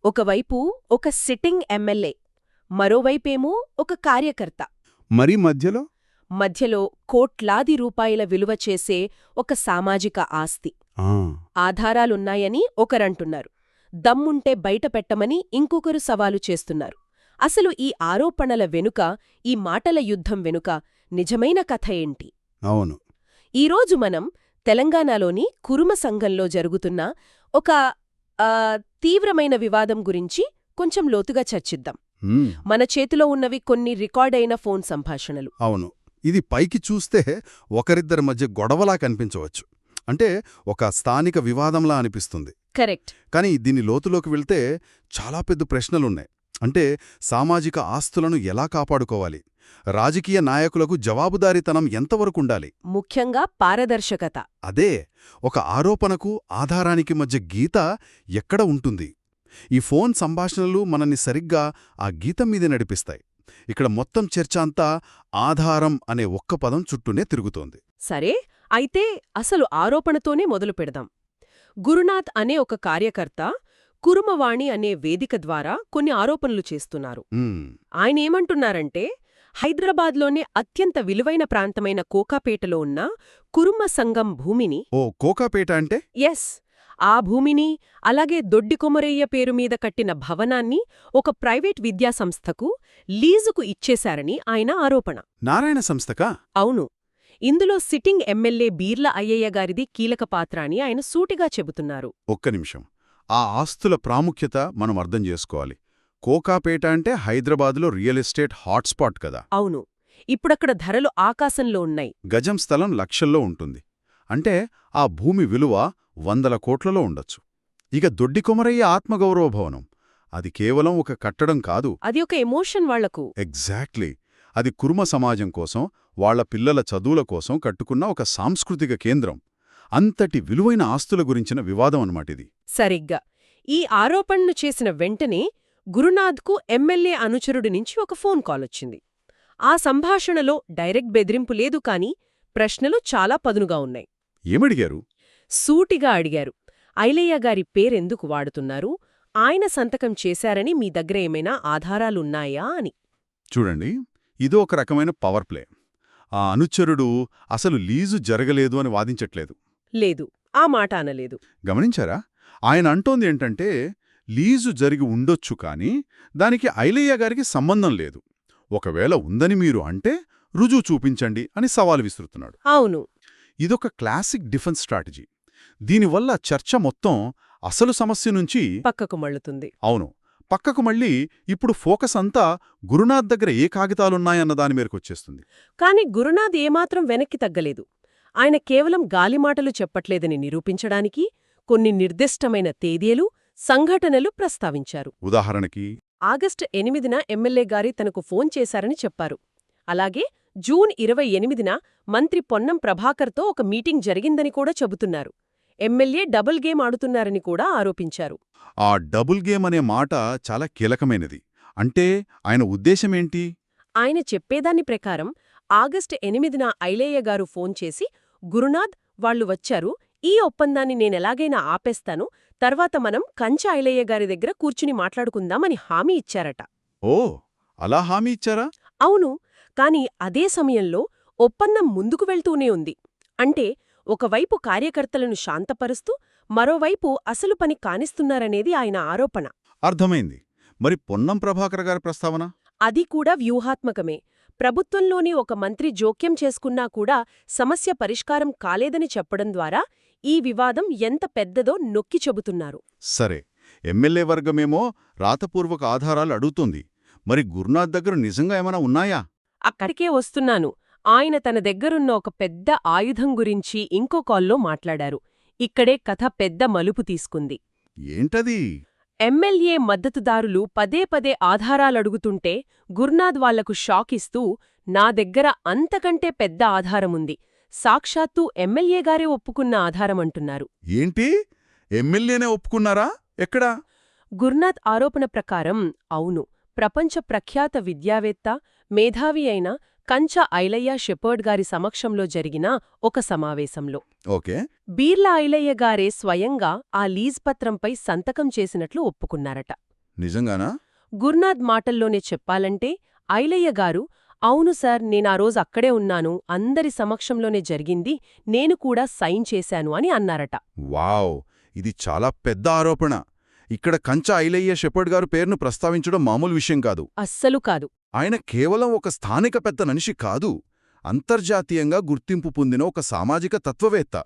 ఒకవైపు ఒక sitting MLA, మరోవైపేమో ఒక కార్యకర్త. మరి మధ్యలో కోట్లాది రూపాయల విలువ చేసే ఒక సామాజిక ఆస్తి. ఆ, ఆధారాలున్నాయని ఒకరంటున్నారు, దమ్ముంటే బయటపెట్టమని ఇంకొకరు సవాలు చేస్తున్నారు. అసలు ఈ ఆరోపణల వెనుక, ఈ మాటల యుద్ధం వెనుక నిజమైన కథ ఏంటి? అవును. ఈరోజు మనం తెలంగాణలోని కురుమ సంఘంలో జరుగుతున్న ఒక తీవ్రమైన వివాదం గురించి కొంచెం లోతుగా చర్చిద్దాం. మన చేతిలో ఉన్నవి కొన్ని రికార్డైన ఫోన్ సంభాషణలు. అవును. ఇది పైకి చూస్తే ఒకరిద్దరి మధ్య గొడవలా కనిపించవచ్చు, అంటే ఒక స్థానిక వివాదంలా అనిపిస్తుంది. కరెక్ట్. కానీ దీని లోతులోకి వెళ్తే చాలా పెద్ద ప్రశ్నలున్నాయి. అంటే సామాజిక ఆస్తులను ఎలా కాపాడుకోవాలి, రాజకీయ నాయకులకు జవాబుదారీతనం ఎంతవరకుండాలి, ముఖ్యంగా పారదర్శకత. అదే ఒక ఆరోపణకు ఆధారానికి మధ్య గీత ఎక్కడ ఉంటుంది? ఈ ఫోన్ సంభాషణలు మనల్ని సరిగ్గా ఆ గీతం మీదే నడిపిస్తాయి. ఇక్కడ మొత్తం చర్చ అంతా ఆధారం అనే ఒక్క పదం చుట్టూనే తిరుగుతోంది. సరే, అయితే అసలు ఆరోపణతోనే మొదలు పెడదాం. గురునాథ్ అనే ఒక కార్యకర్త కురుమవాణి అనే వేదిక ద్వారా కొన్ని ఆరోపణలు చేస్తున్నారు. ఆయనేమంటున్నారంటే, హైదరాబాద్లోనే అత్యంత విలువైన ప్రాంతమైన కోకాపేటలో ఉన్న కురుమ సంఘం భూమిని కోకాపేట అంటే ఎస్, ఆ భూమిని, అలాగే దొడ్డికొమరయ్య పేరు మీద కట్టిన భవనాన్ని ఒక ప్రైవేట్ విద్యాసంస్థకు లీజుకు ఇచ్చేశారని ఆయన ఆరోపణ. నారాయణ సంస్థకా? అవును. ఇందులో సిట్టింగ్ ఎమ్మెల్యే బీర్ల అయ్యయ్య గారిది కీలక పాత్ర అని ఆయన సూటిగా చెబుతున్నారు. ఒక్క నిమిషం, ఆ ఆస్తుల ప్రాముఖ్యత మనం అర్థం చేసుకోవాలి. కోకాపేట అంటే హైదరాబాదులో రియల్ ఎస్టేట్ హాట్స్పాట్ కదా. అవును. ఇప్పుడక్కడ ధరలు ఆకాశంలో ఉన్నాయి. గజం స్థలం లక్షల్లో ఉంటుంది. అంటే ఆ భూమి విలువ 100 కోట్లలో ఉండొచ్చు. ఇక దొడ్డికొమరయ్య ఆత్మగౌరవ భవనం, అది కేవలం ఒక కట్టడం కాదు, అది ఒక ఎమోషన్ వాళ్లకు. ఎగ్జాక్ట్లీ. అది కురుమ సమాజం కోసం, వాళ్ల పిల్లల చదువుల కోసం కట్టుకున్న ఒక సాంస్కృతిక కేంద్రం. అంతటి విలువైన ఆస్తుల గురించిన వివాదం అన్నమాటిది. సరిగ్గా. ఈ ఆరోపణను చేసిన వెంటనే గురునాథ్కు ఎమ్మెల్యే అనుచరుడి నుంచి ఒక ఫోన్ కాలొచ్చింది. ఆ సంభాషణలో డైరెక్ట్ బెదిరింపు లేదు, కాని ప్రశ్నలు చాలా పదునుగా ఉన్నాయి. ఏమడిగారు? సూటిగా అడిగారు, ఐలయ్య గారి పేరెందుకు వాడుతున్నారు, ఆయన సంతకం చేశారని మీ దగ్గర ఏమైనా ఆధారాలున్నాయా అని. చూడండి, ఇదో ఒక రకమైన పవర్ ప్లే. ఆ అనుచరుడు అసలు లీజు జరగలేదు అని వాదించట్లేదు. లేదు, ఆ మాట అనలేదు. గమనించారా? ఆయన అంటోంది ఏంటంటే, లీజు జరిగి ఉండొచ్చు కానీ దానికి ఐలయ్య గారికి సంబంధం లేదు. ఒకవేళ ఉందని మీరు అంటే రుజువు చూపించండి అని సవాలు విసురుతున్నాడు. అవును. ఇదొక క్లాసిక్ డిఫెన్స్ స్ట్రాటజీ. దీనివల్ల చర్చ మొత్తం అసలు సమస్య నుంచి పక్కకు మళ్ళుతుంది. అవును, పక్కకు మళ్ళీ ఇప్పుడు ఫోకస్ అంతా గురునాథ్ దగ్గర ఏ కాగితాలున్నాయన్న దాని మేరకొచ్చేస్తుంది. కాని గురునాథ్ ఏమాత్రం వెనక్కి తగ్గలేదు. ఆయన కేవలం గాలిమాటలు చెప్పట్లేదని నిరూపించడానికి కొన్ని నిర్దిష్టమైన తేదీలు, సంఘటనలు ప్రస్తావించారు. ఉదాహరణకి, ఆగస్టు 8న ఎమ్మెల్యే గారి తనకు ఫోన్ చేశారని చెప్పారు. అలాగే జూన్ 28న మంత్రి పొన్నం ప్రభాకర్తో ఒక మీటింగ్ జరిగిందని కూడా చెబుతున్నారు. ఎమ్మెల్యే డబుల్ గేమ్ ఆడుతున్నారని కూడా ఆరోపించారు. ఆ డబుల్ గేమ్ అనే మాట చాలా కీలకమైనది. అంటే ఆయన ఉద్దేశమేంటి? ఆయన చెప్పేదాని ప్రకారం ఆగస్టు 8న ఐలయ్య గారు ఫోన్ చేసి, గురునాథ్, వాళ్లు వచ్చారు, ఈ ఒప్పందాన్ని నేనెలాగైనా ఆపేస్తాను, తర్వాత మనం కంచ ఐలయ్య గారి దగ్గర కూర్చుని మాట్లాడుకుందామని హామీ ఇచ్చారట. ఓ, అలా హామీ ఇచ్చారా? అవును. కాని అదే సమయంలో ఒప్పందం ముందుకు వెళ్తూనే ఉంది. అంటే ఒకవైపు కార్యకర్తలను శాంతపరుస్తూ, మరోవైపు అసలు పని కానిస్తున్నారనేది ఆయన ఆరోపణ. అర్థమైంది. మరి పొన్నం ప్రభాకర్ గారి ప్రస్తావన? అది కూడా వ్యూహాత్మకమే. ప్రభుత్వంలోని ఒక మంత్రి జోక్యం చేసుకున్నా కూడా సమస్య పరిష్కారం కాలేదని చెప్పడం ద్వారా ఈ వివాదం ఎంత పెద్దదో నొక్కి చెబుతున్నారు. సరే, ఎమ్మెల్యే వర్గమేమో రాతపూర్వక ఆధారాలు అడుగుతోంది. మరి గురునాథ్ దగ్గర నిజంగా ఏమైనా ఉన్నాయా? అక్కడికే వస్తున్నాను. ఆయన తన దగ్గరున్న ఒక పెద్ద ఆయుధం గురించి ఇంకో కాల్లో మాట్లాడారు. ఇక్కడే కథ పెద్ద మలుపు తీసుకుంది. ఏంటది? ఎమ్మెల్యే మద్దతుదారులు పదే పదే ఆధారాలడుగుతుంటే గురునాథ్ వాళ్లకు షాకిస్తూ, నా దగ్గర అంతకంటే పెద్ద ఆధారముంది, సాక్షాత్తూ ఎమ్మెల్యేగారే ఒప్పుకున్న ఆధారమంటున్నారు. ఏంటి? ఎమ్మెల్యేనే ఒప్పుకున్నారా? ఎక్కడా? గురునాథ్ ఆరోపణ ప్రకారం అవును, ప్రపంచ ప్రఖ్యాత విద్యావేత్త, మేధావి అయిన కంచ ఐలయ్య షెపర్డ్ గారి సమక్షంలో జరిగిన ఒక సమావేశంలో ఓకే, బీర్ల ఐలయ్య గారే స్వయంగా ఆ లీజ్ పత్రంపై సంతకం చేసినట్లు ఒప్పుకున్నారట. నిజంగానా? గురునాథ్ మాటల్లోనే చెప్పాలంటే ఐలయ్య గారు, అవును సార్, నేనా రోజు అక్కడే ఉన్నాను, అందరి సమక్షంలోనే జరిగింది, నేను కూడా సైన్ చేశాను అని అన్నారట. వావ్! ఇది చాలా పెద్ద ఆరోపణ. ఇక్కడ కంచా ఐలయ్య షెపర్డ్ గారు పేరును ప్రస్తావించడం మామూలు విషయం కాదు. అస్సలు కాదు. ఆయన కేవలం ఒక స్థానిక పెద్ద మనిషి కాదు, అంతర్జాతీయంగా గుర్తింపు పొందిన ఒక సామాజిక తత్వవేత్త.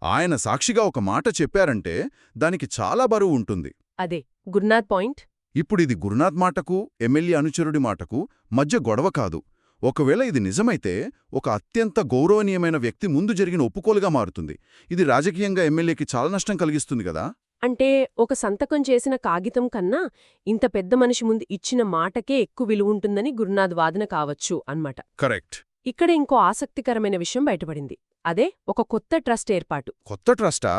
ఆయన సాక్షిగా ఒక మాట చెప్పారంటే దానికి చాలా బరువు ఉంటుంది. అదే గురునాథ్ పాయింట్. ఇప్పుడిది గురునాథ్ మాటకు, ఎమ్మెల్యే అనుచరుడి మాటకు మధ్య గొడవ కాదు. ఒకవేళ ఇది నిజమైతే ఒక అత్యంత గౌరవనీయమైన వ్యక్తి ముందు జరిగిన ఒప్పుకోలుగా మారుతుంది. ఇది రాజకీయంగా ఎమ్మెల్యేకి చాలా నష్టం కలిగిస్తుంది కదా. అంటే ఒక సంతకం చేసిన కాగితం కన్నా ఇంత పెద్ద మనిషి ముందు ఇచ్చిన మాటకే ఎక్కువ విలువుంటుందని గురునాథ్ వాదన కావచ్చు అన్నమాట. కరెక్ట్. ఇక్కడ ఇంకో ఆసక్తికరమైన విషయం బయటపడింది. అదే ఒక కొత్త ట్రస్ట్ ఏర్పాటు. కొత్త ట్రస్టా?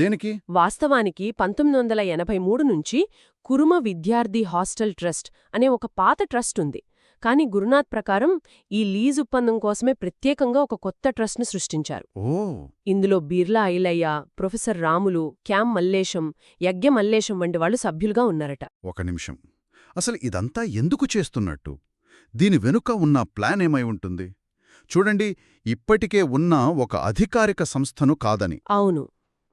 దేనికి? వాస్తవానికి 1983 నుంచి కురుమ విద్యార్థి హాస్టల్ ట్రస్ట్ అనే ఒక పాత ట్రస్ట్ ఉంది. కానీ గురునాథ్ ప్రకారం ఈ లీజ్ ఒప్పందం కోసమే ప్రత్యేకంగా ఒక కొత్త ట్రస్ట్ను సృష్టించారు. ఓ, ఇందులో బిర్లా ఐలయ్య, ప్రొఫెసర్ రాములు, క్యామ్ మల్లేశం, యజ్ఞ మల్లేశం వంటి వాళ్లు సభ్యులుగా ఉన్నారట. ఒక నిమిషం. అసలు ఇదంతా ఎందుకు చేస్తున్నట్టు? దీని వెనుక ఉన్న ప్లాన్ ఏమై ఉంటుంది? చూడండి, ఇప్పటికే ఉన్న ఒక అధికారిక సంస్థను కాదని. అవును,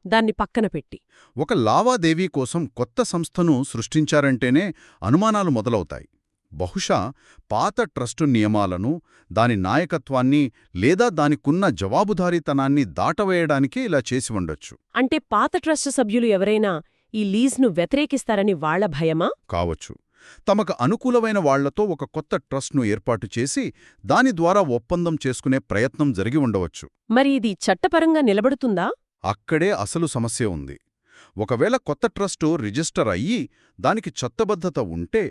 దాన్ని పక్కన పెట్టి ఒక లావాదేవీ కోసం కొత్త సంస్థను సృష్టించారంటేనే అనుమానాలు మొదలవుతాయి. బహుశా పాత ట్రస్టు నియమాలను, దాని నాయకత్వాన్ని లేదా దానికున్న జవాబుదారీతనాన్ని దాటవేయడానికే ఇలా చేసి ఉండొచ్చు. అంటే పాత ట్రస్ట్ సభ్యులు ఎవరైనా ఈ లీజ్ను వ్యతిరేకిస్తారని వాళ్ల భయమా? కావచ్చు. తమకు అనుకూలమైన వాళ్లతో ఒక కొత్త ట్రస్ట్ను ఏర్పాటు చేసి దాని ద్వారా ఒప్పందం చేసుకునే ప్రయత్నం జరిగి ఉండవచ్చు. మరి ఇది చట్టపరంగా నిలబడుతుందా? అక్కడే అసలు సమస్య ఉంది. ఒకవేళ కొత్త ట్రస్టు రిజిస్టర్ అయ్యి దానికి చట్టబద్ధత ఉంటే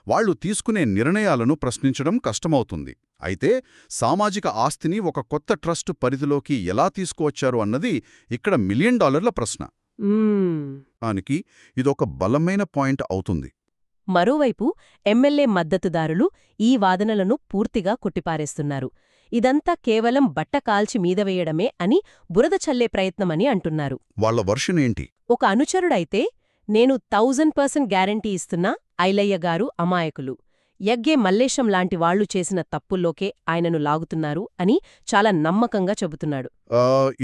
వాళ్లు తీసుకునే నిర్ణయాలను ప్రశ్నించడం కష్టమవుతుంది. అయితే సామాజిక ఆస్తిని ఒక కొత్త ట్రస్టు పరిధిలోకి ఎలా తీసుకువచ్చారు అన్నది ఇక్కడ $1 మిలియన్ ప్రశ్న. దానికి ఇదొక బలమైన పాయింట్ అవుతుంది. మరోవైపు ఎమ్మెల్యే మద్దతుదారులు ఈ వాదనలను పూర్తిగా కొట్టిపారేస్తున్నారు. ఇదంతా కేవలం బట్ట కాల్చి మీదవేయడమే అని, బురద చల్లే ప్రయత్నమని అంటున్నారు. వాళ్ల వర్షన్ ఏంటి? ఒక అనుచరుడైతే, నేను 1000% గ్యారంటీ ఇస్తున్నా, ఐలయ్య గారు అమాయకులు, యగ్గే మల్లేశం లాంటి వాళ్లు చేసిన తప్పుల్లోకే ఆయనను లాగుతున్నారు అని చాలా నమ్మకంగా చెబుతున్నాడు.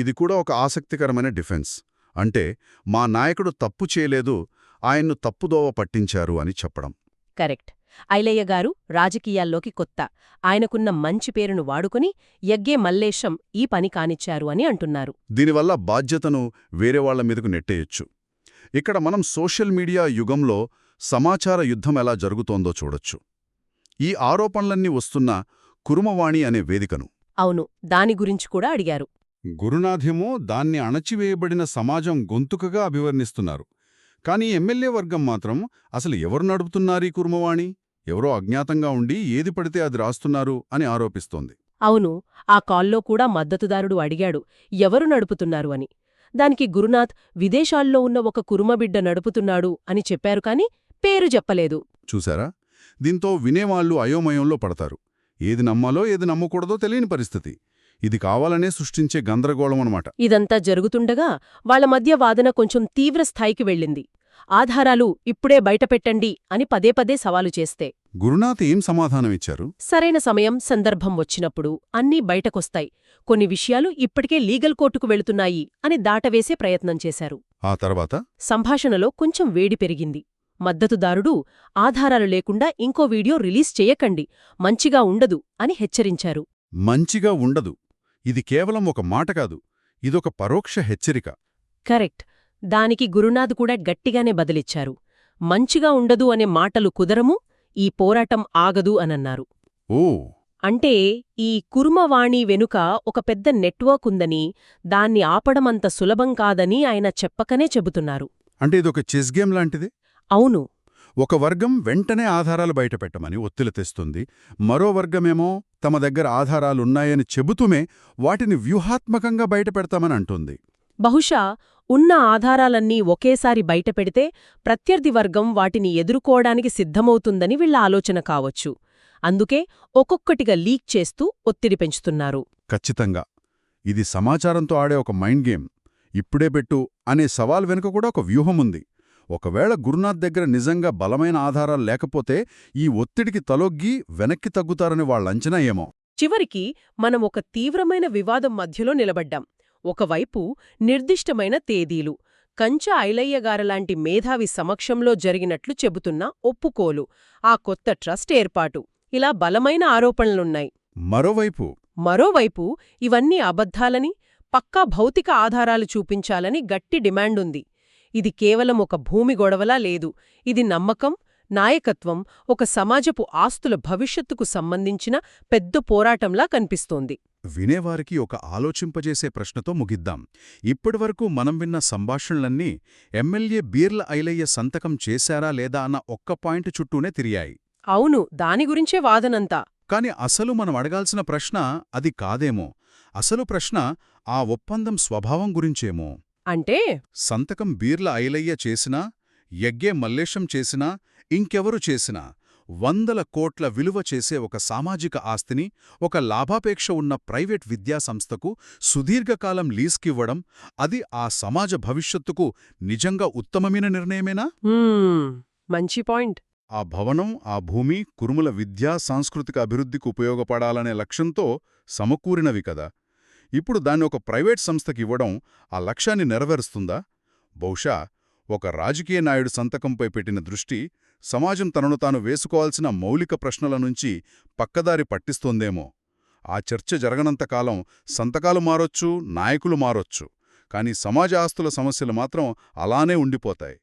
ఇది కూడా ఒక ఆసక్తికరమైన డిఫెన్స్. అంటే మా నాయకుడు తప్పు చేయలేదు, ఆయన్ను తప్పుదోవ పట్టించారు అని చెప్పడం. కరెక్ట్. ఐలయ్య గారు రాజకీయాల్లోకి కొత్త, ఆయనకున్న మంచి పేరును వాడుకుని యగ్గే మల్లేశం ఈ పని కానిచ్చారు అని అంటున్నారు. దీనివల్ల బాధ్యతను వేరేవాళ్ల మీదకు నెట్టేయొచ్చు. ఇక్కడ మనం సోషల్ మీడియా యుగంలో సమాచార యుద్ధం ఎలా జరుగుతోందో చూడొచ్చు. ఈ ఆరోపణలన్నీ వస్తున్న కురుమవాణి అనే వేదికను. అవును, దాని గురించి కూడా అడిగారు. గురునాథేమో దాన్ని అణచివేయబడిన సమాజం గొంతుకగా అభివర్ణిస్తున్నారు. కానీ ఎమ్మెల్యే వర్గం మాత్రం అసలు ఎవరు నడుపుతున్నారీ కురుమవాణి, ఎవరో అజ్ఞాతంగా ఉండి ఏది పడితే అది రాస్తున్నారు అని ఆరోపిస్తోంది. అవును, ఆ కాల్లో కూడా మద్దతుదారుడు అడిగాడు ఎవరు నడుపుతున్నారు అని. దానికి గురునాథ్ విదేశాల్లో ఉన్న ఒక కురుమబిడ్డ నడుపుతున్నాడు అని చెప్పారు, కాని పేరు చెప్పలేదు. చూశారా? దీంతో వినేవాళ్లు అయోమయంలో పడతారు. ఏది నమ్మాలో ఏది నమ్మకూడదో తెలియని పరిస్థితి. ఇది కావాలనే సృష్టించే గందరగోళమన్నమాట. ఇదంతా జరుగుతుండగా వాళ్ల మధ్య వాదన కొంచెం తీవ్రస్థాయికి వెళ్ళింది. ఆధారాలు ఇప్పుడే బయటపెట్టండి అని పదే పదే సవాలు చేస్తే గురునాథ్ ఏం సమాధానమిచ్చారు? సరైన సమయం, సందర్భం వచ్చినప్పుడు అన్నీ బయటకొస్తాయి, కొన్ని విషయాలు ఇప్పటికే లీగల్ కోర్టుకు వెళుతున్నాయి అని దాటవేసే ప్రయత్నం చేశారు. ఆ తర్వాత సంభాషణలో కొంచెం వేడి పెరిగింది. మద్దతుదారుడు ఆధారాలు లేకుండా ఇంకో వీడియో రిలీజ్ చెయ్యకండి, మంచిగా ఉండదు అని హెచ్చరించారు. మంచిగా ఉండదు, ఇది కేవలం ఒక మాట కాదు, ఇదొక పరోక్ష హెచ్చరిక. కరెక్ట్. దానికి గురునాథ్ కూడా గట్టిగానే బదిలిచ్చారు. మంచిగా ఉండదు అనే మాటలు కుదరము, ఈ పోరాటం ఆగదు అనన్నారు. ఓ, అంటే ఈ కురుమవాణి వెనుక ఒక పెద్ద నెట్వర్క్ ఉందని, దాన్ని ఆపడమంత సులభం కాదని ఆయన చెప్పకనే చెబుతున్నారు. అంటే ఇదొక చెస్ గేమ్ లాంటిది? అవును. ఒక వర్గం వెంటనే ఆధారాలు బయటపెట్టమని ఒత్తిడి తెస్తుంది, మరో వర్గమేమో తమ దగ్గర ఆధారాలున్నాయని చెబుతూమే వాటిని వ్యూహాత్మకంగా బయటపెడతామని అంటుంది. బహుశా ఉన్న ఆధారాలన్నీ ఒకేసారి బయటపెడితే ప్రత్యర్థి వర్గం వాటిని ఎదుర్కోవడానికి సిద్ధమవుతుందని వీళ్ల ఆలోచన కావచ్చు. అందుకే ఒక్కొక్కటిగా లీక్ చేస్తూ ఒత్తిడి పెంచుతున్నారు. ఖచ్చితంగా. ఇది సమాచారంతో ఆడే ఒక మైండ్ గేమ్. ఇప్పుడే పెట్టు అనే సవాల్ వెనుక కూడా ఒక వ్యూహముంది. ఒకవేళ గురునాథ్ దగ్గర నిజంగా బలమైన ఆధారాలు లేకపోతే ఈ ఒత్తిడికి తలొగ్గి వెనక్కి తగ్గుతారని వాళ్ళంచనా ఏమో. చివరికి మనం ఒక తీవ్రమైన వివాదం మధ్యలో నిలబడ్డాం. ఒకవైపు నిర్దిష్టమైన తేదీలు, కంచ ఐలయ్యగారలాంటి మేధావి సమక్షంలో జరిగినట్లు చెబుతున్న ఒప్పుకోలు, ఆ కొత్త ట్రస్ట్ ఏర్పాటు, ఇలా బలమైన ఆరోపణలున్నాయి. మరోవైపు ఇవన్నీ అబద్ధాలని, పక్కా భౌతిక ఆధారాలు చూపించాలని గట్టి డిమాండుంది. ఇది కేవలం ఒక భూమి గొడవలా లేదు, ఇది నమ్మకం, నాయకత్వం, ఒక సమాజపు ఆస్తుల భవిష్యత్తుకు సంబంధించిన పెద్ద పోరాటంలా కనిపిస్తోంది. వినేవారికి ఒక ఆలోచింపజేసే ప్రశ్నతో ముగిద్దాం. ఇప్పటివరకు మనం విన్న సంభాషణలన్నీ ఎమ్మెల్యే బీర్ల ఐలయ్య సంతకం చేశారా లేదా అన్న ఒక్క పాయింట్ చుట్టూనే తిరిగాయి. అవును, దాని గురించే వాదనంతా. కాని అసలు మనం అడగాల్సిన ప్రశ్న అది కాదేమో. అసలు ప్రశ్న ఆ ఒప్పందం స్వభావం గురించేమో. అంటే సంతకం బీర్ల ఐలయ్య చేసినా, యగ్గే మల్లేశం చేసినా, ఇంకెవరు చేసినా 100 కోట్ల విలువ చేసే ఒక సామాజిక ఆస్తిని ఒక లాభాపేక్ష ఉన్న ప్రైవేట్ విద్యాసంస్థకు సుదీర్ఘకాలం లీజ్కివ్వడం, అది ఆ సమాజ భవిష్యత్తుకు నిజంగా ఉత్తమమైన నిర్ణయమేనా? మంచి పాయింట్. ఆ భవనం, ఆ భూమి కురుముల విద్యా సాంస్కృతిక అభివృద్ధికి ఉపయోగపడాలనే లక్ష్యంతో సమకూరినవి కదా. ఇప్పుడు దాన్ని ఒక ప్రైవేట్ సంస్థకివ్వడం ఆ లక్ష్యాన్ని నెరవేరుస్తుందా? బహుశా ఒక రాజకీయ నాయుడు సంతకంపై పెట్టిన దృష్టి సమాజం తనను తాను వేసుకోవాల్సిన మౌలిక ప్రశ్నల నుంచి పక్కదారి పట్టిస్తోందేమో. ఆ చర్చ జరగనంతకాలం సంతకాలు మారొచ్చు, నాయకులు మారొచ్చు, కానీ సమాజ ఆస్తుల సమస్యలు మాత్రం అలానే ఉండిపోతాయి.